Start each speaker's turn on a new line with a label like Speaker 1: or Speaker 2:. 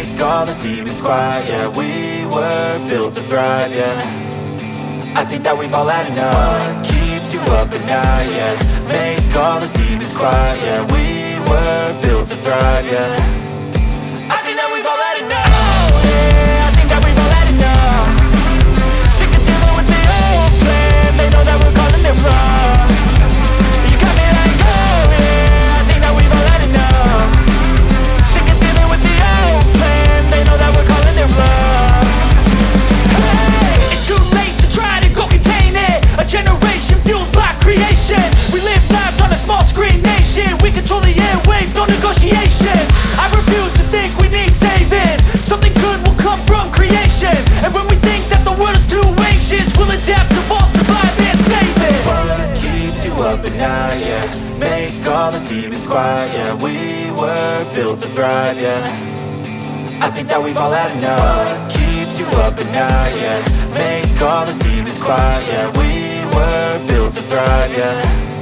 Speaker 1: make all the demons quiet. Yeah, we were built to thrive, yeah. I think that we've all had enough. What keeps you up at night, yeah. Make all the demons quiet, yeah. We were built to thrive, yeah. I think that we've all had enough. Oh yeah, I think that we've all had enough. Sick of dealing with the old plan. They know that we're calling it wrong. You got me like, oh yeah, I think that we've all had enough. Sick of dealing with the old plan. They know that we're calling it wrong. Hey, it's too late to try to go contain it. A generation fueled by creation. We live lives on a small screen nation. We control the airwaves, no negotiation. I refuse to think we need saving. Something good will come from creation. And when we think that the world is too anxious, we'll adapt, evolve, survive and save it. What keeps you up at night, yeah. Make all the demons quiet, yeah. We were built to thrive, yeah. I think that we've all had enough. What keeps you up at night, yeah. Make all the demons quiet, yeah. We were built to thrive, yeah.